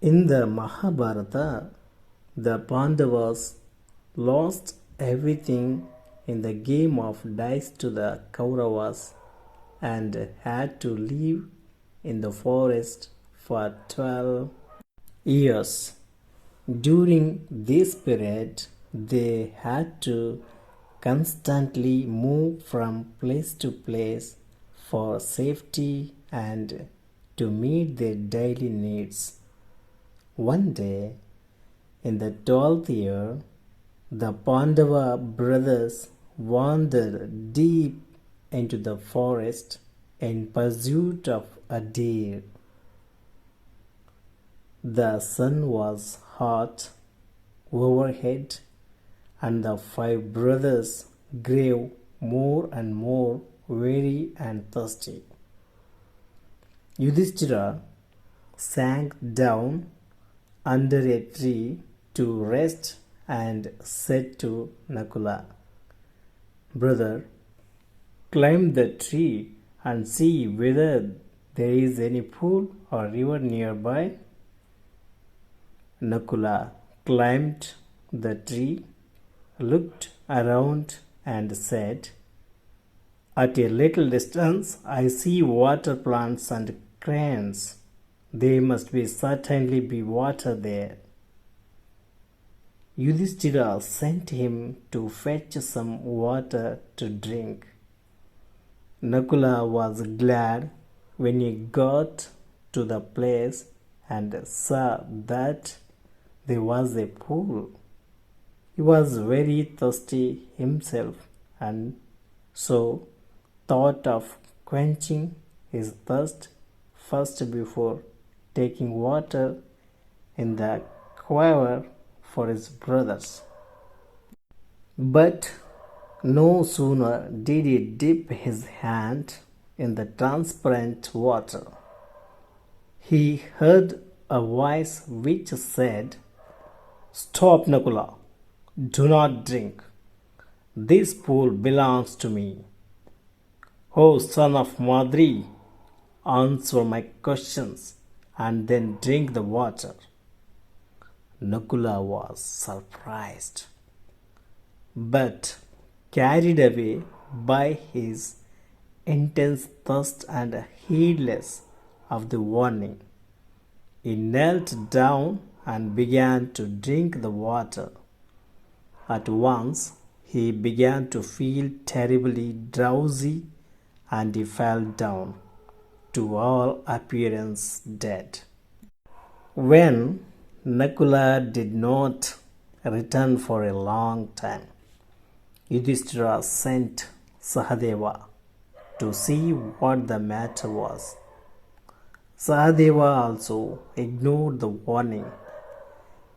In the Mahabharata, the Pandavas lost everything in the game of dice to the Kauravas and had to live in the forest for 12 years. During this period, they had to constantly move from place to place for safety and to meet their daily needs. One day, in the 12th year, the Pandava brothers wandered deep into the forest in pursuit of a deer. The sun was hot overhead, and the five brothers grew more and more weary and thirsty. Yudhisthira sank down under a tree to rest and said to Nakula, "Brother, climb the tree and see whether there is any pool or river nearby." Nakula climbed the tree, looked around, and said, "At a little distance I see water plants and cranes. There must certainly be water there." Yudhisthira sent him to fetch some water to drink. Nakula was glad when he got to the place and saw that there was a pool. He was very thirsty himself and so thought of quenching his thirst first before taking water in the quiver for his brothers. But no sooner did he dip his hand in the transparent water, he heard a voice which said, "Stop, Nakula! Do not drink. This pool belongs to me. O son of Madri, answer my questions and then drink the water." Nakula was surprised, but carried away by his intense thirst and heedless of the warning, he knelt down and began to drink the water. At once he began to feel terribly drowsy and he fell down, to all appearance dead. When Nakula did not return for a long time, Yudhisthira sent Sahadeva to see what the matter was. Sahadeva also ignored the warning.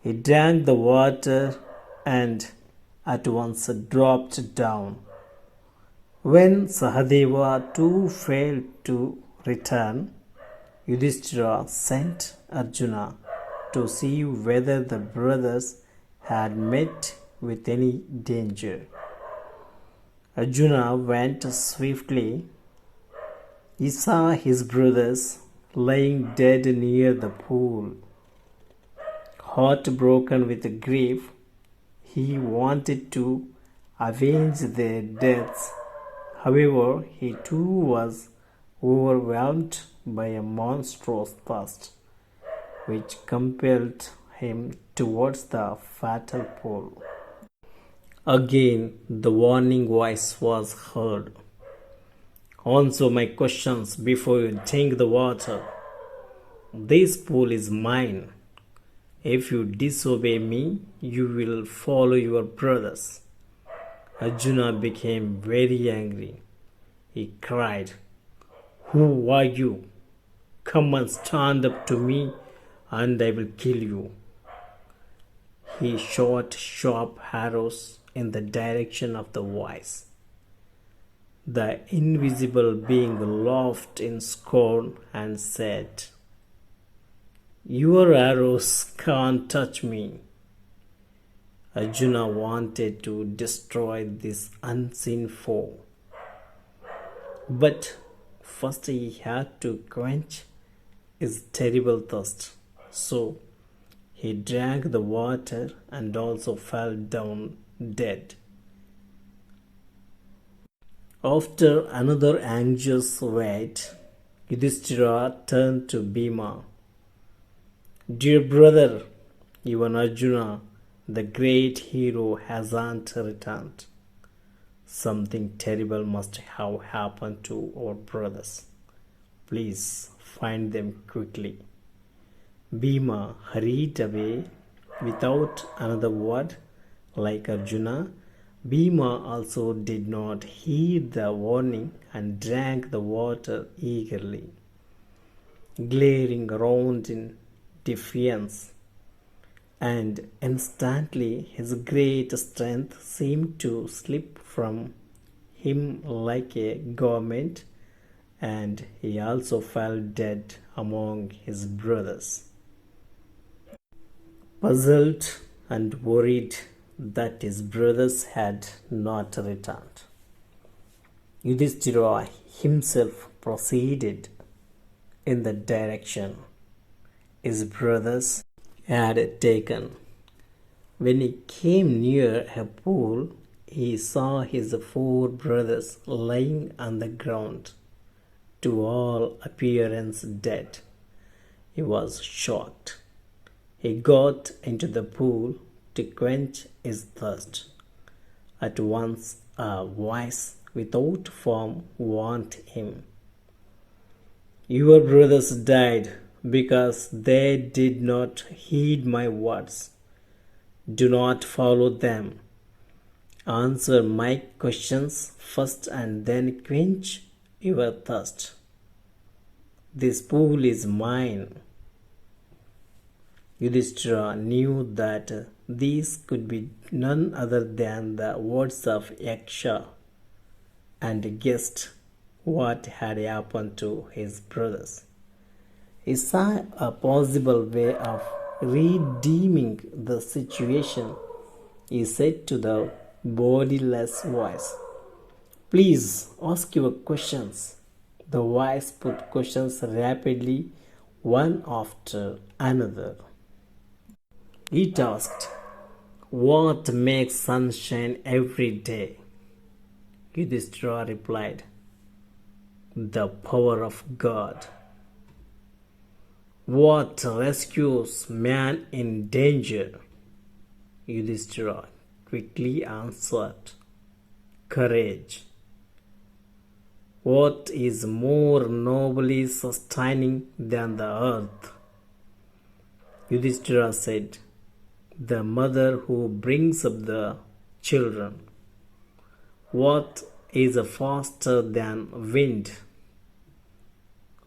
He drank the water and at once dropped down. When Sahadeva too failed to return, Yudhisthira sent Arjuna to see whether the brothers had met with any danger. Arjuna went swiftly. He saw his brothers lying dead near the pool. Heartbroken with grief, he wanted to avenge their deaths. However, he too was overwhelmed by a monstrous thirst, which compelled him towards the fatal pool. Again, the warning voice was heard. "Answer my questions before you drink the water. This pool is mine. If you disobey me, you will follow your brothers." Arjuna became very angry. He cried, "Who are you? Come and stand up to me and I will kill you." He shot sharp arrows in the direction of the voice. The invisible being laughed in scorn and said, "Your arrows can't touch me." Arjuna wanted to destroy this unseen foe, but first he had to quench his terrible thirst. So He drank the water and also fell down dead. After another anxious wait, Yudhisthira turned to Bhima. Dear brother, even Arjuna, the great hero, hasn't returned. Something terrible must have happened to our brothers. Please find them quickly. Bhima hurried away without another word. Like Arjuna, Bhima also did not heed the warning and drank the water eagerly, glaring around in defiance. And instantly his great strength seemed to slip from him like a garment, and he also fell dead among his brothers. Puzzled and worried that his brothers had not returned, Yudhisthira himself proceeded in the direction his brothers had taken. When he came near a pool, he saw his four brothers lying on the ground, to all appearance dead. He was shocked. He got into the pool to quench his thirst. At once a voice without form warned him. Your brothers died because they did not heed my words. Do not follow them. Answer my questions first and then quench your thirst. This pool is mine. Yudhisthira knew that these could be none other than the words of Yaksha, and guessed what had happened to his brothers. He saw a possible way of redeeming the situation. He said to the bodiless voice, Please ask your questions. The voice put questions rapidly, one after another. It asked, What makes sunshine every day? Yudhisthira replied, The power of God. What rescues man in danger? Yudhisthira quickly answered, Courage. What is more nobly sustaining than the earth? Yudhisthira said, The mother who brings up the children. What is faster than wind?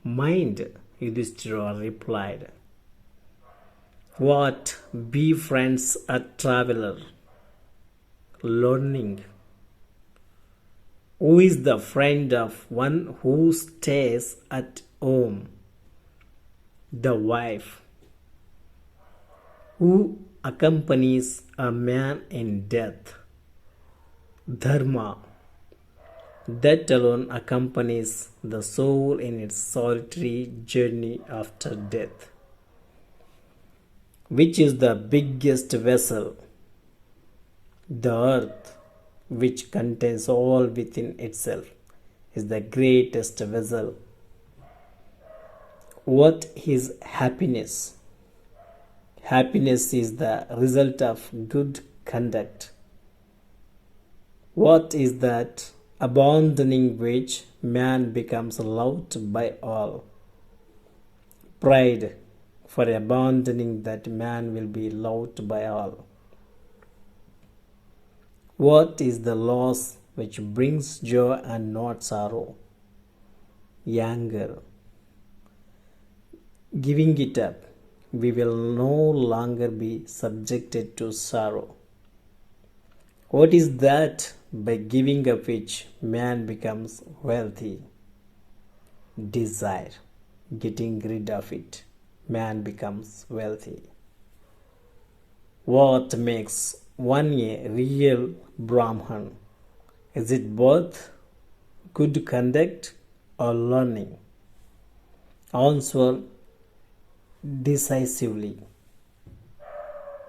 Mind, Yudhisthira replied. What befriends a traveler? Learning. Who is the friend of one who stays at home? The wife. Who accompanies a man in death? Dharma. That alone accompanies the soul in its solitary journey after death. Which is the biggest vessel? The earth, which contains all within itself, is the greatest vessel. What is happiness? Happiness is the result of good conduct. What is that abandoning which man becomes loved by all? Pride. For abandoning that man will be loved by all. What is the loss which brings joy and not sorrow? Anger. Giving it up, we will no longer be subjected to sorrow. What is that by giving up which man becomes wealthy? Desire. Getting rid of it, man becomes wealthy. What makes one a real Brahman? Is it both good conduct or learning? Answer decisively.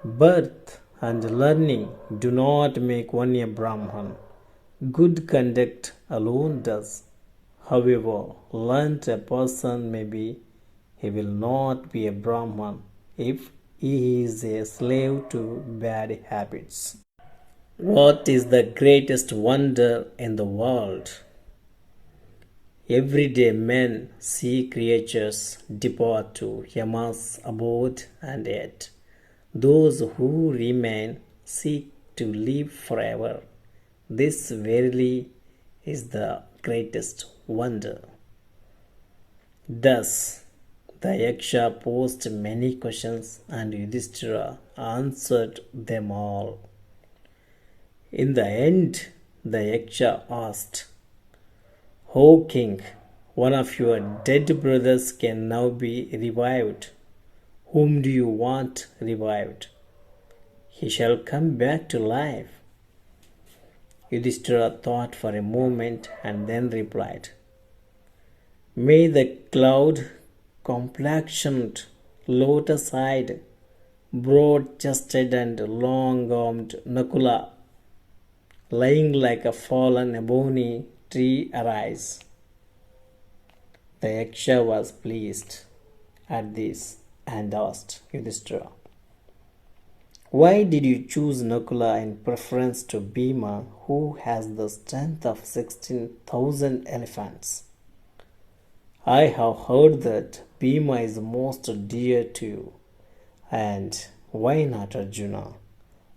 Birth and learning do not make one a Brahman. Good conduct alone does. However learned a person may be, he will not be a Brahman if he is a slave to bad habits. What is the greatest wonder in the world? Everyday men see creatures depart to Yama's abode, and yet those who remain seek to live forever. This verily is the greatest wonder. Thus, the Yaksha posed many questions, and Yudhisthira answered them all. In the end, the Yaksha asked, O king, one of your dead brothers can now be revived. Whom do you want revived? He shall come back to life. Yudhisthira thought for a moment and then replied, May the cloud complexioned, lotus eyed, broad chested, and long armed Nakula, lying like a fallen ebony tree, arise. The Yaksha was pleased at this and asked Yudhisthira, Why did you choose Nakula in preference to Bhima, who has the strength of 16,000 elephants? I have heard that Bhima is most dear to you, and why not Arjuna,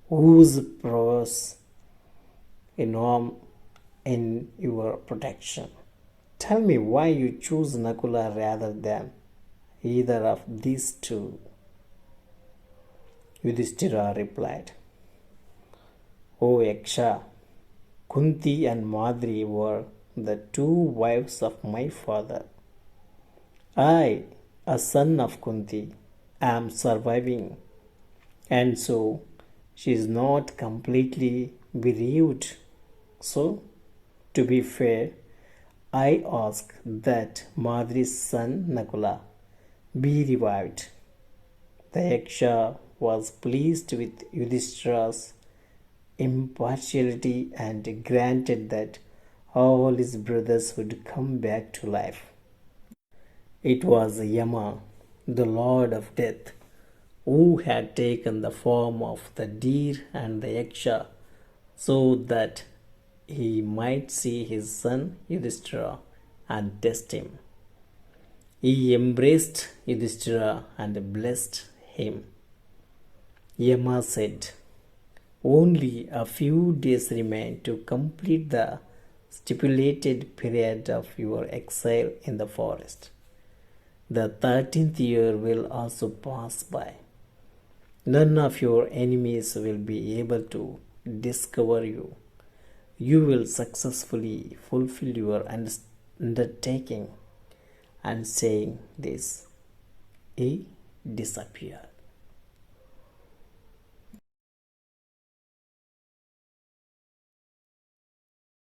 whose prowess enormous in your protection? Tell me why you choose Nakula rather than either of these two. Yudhisthira replied, O Yaksha, Kunti and Madri were the two wives of my father. I, a son of Kunti, am surviving, and so she is not completely bereaved. So, to be fair, I ask that Madri's son Nakula be revived. The Yaksha was pleased with Yudhishthira's impartiality and granted that all his brothers would come back to life. It was Yama, the lord of death, who had taken the form of the deer and the Yaksha so that he might see his son Yudhisthira and test him. He embraced Yudhisthira and blessed him. Yama said, Only a few days remain to complete the stipulated period of your exile in the forest. The 13th year will also pass by. None of your enemies will be able to discover you. You will successfully fulfill your undertaking. And saying this, he disappeared.